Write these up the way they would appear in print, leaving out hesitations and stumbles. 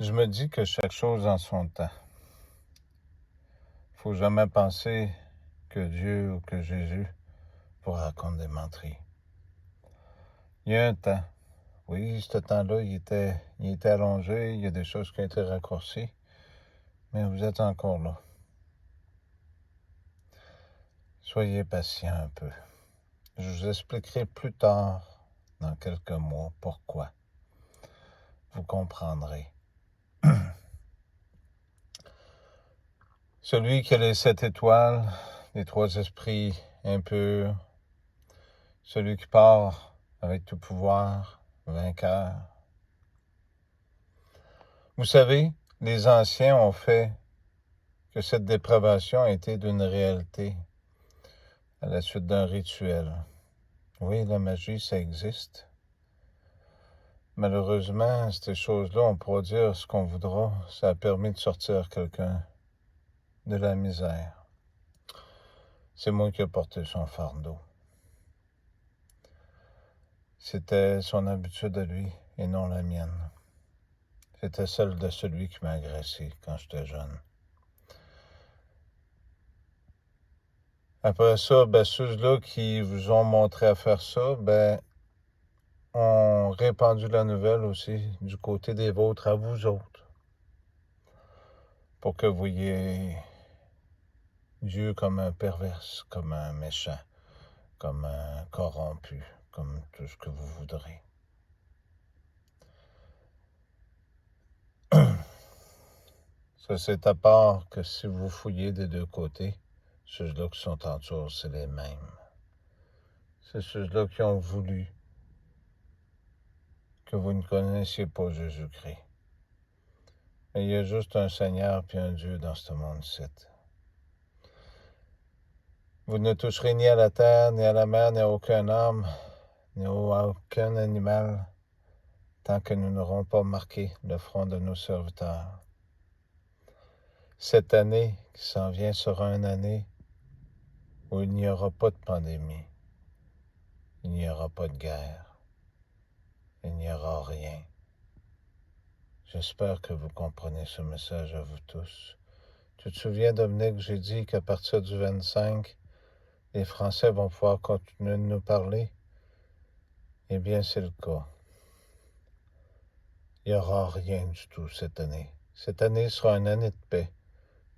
Je me dis que chaque chose en son temps. Faut jamais penser que Dieu ou que Jésus vous raconte des menteries. Il y a un temps. Oui, ce temps-là, il était allongé, il y a des choses qui ont été raccourcies, mais vous êtes encore là. Soyez patient un peu. Je vous expliquerai plus tard, dans quelques mois, pourquoi. Vous comprendrez. Celui qui a les 7 étoiles, les 3 esprits impurs, celui qui part avec tout pouvoir, vainqueur. Vous savez, les anciens ont fait que cette dépravation a été d'une réalité à la suite d'un rituel. Oui, la magie, ça existe. Malheureusement, ces choses-là, on pourra dire ce qu'on voudra, ça a permis de sortir quelqu'un de la misère. C'est moi qui ai porté son fardeau. C'était son habitude à lui et non la mienne. C'était celle de celui qui m'a agressé quand j'étais jeune. Après ça, ceux-là qui vous ont montré à faire ça, ont répandu la nouvelle aussi du côté des vôtres à vous autres. Pour que vous voyez Dieu comme un perverse, comme un méchant, comme un corrompu, comme tout ce que vous voudrez. Ça, c'est à part que si vous fouillez des deux côtés, ceux-là qui sont en dessous, c'est les mêmes. C'est ceux-là qui ont voulu que vous ne connaissiez pas Jésus-Christ. Et il y a juste un Seigneur puis un Dieu dans ce monde-ci. Vous ne toucherez ni à la terre, ni à la mer, ni à aucun homme, ni à aucun animal, tant que nous n'aurons pas marqué le front de nos serviteurs. Cette année qui s'en vient sera une année où il n'y aura pas de pandémie, il n'y aura pas de guerre, il n'y aura rien. J'espère que vous comprenez ce message à vous tous. Tu te souviens, Dominique, j'ai dit qu'à partir du 25, les Français vont pouvoir continuer de nous parler? Eh bien, c'est le cas. Il n'y aura rien du tout cette année. Cette année sera une année de paix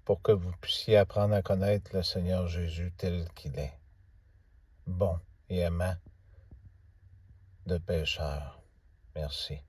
pour que vous puissiez apprendre à connaître le Seigneur Jésus tel qu'il est, bon et aimant de pécheurs. Merci.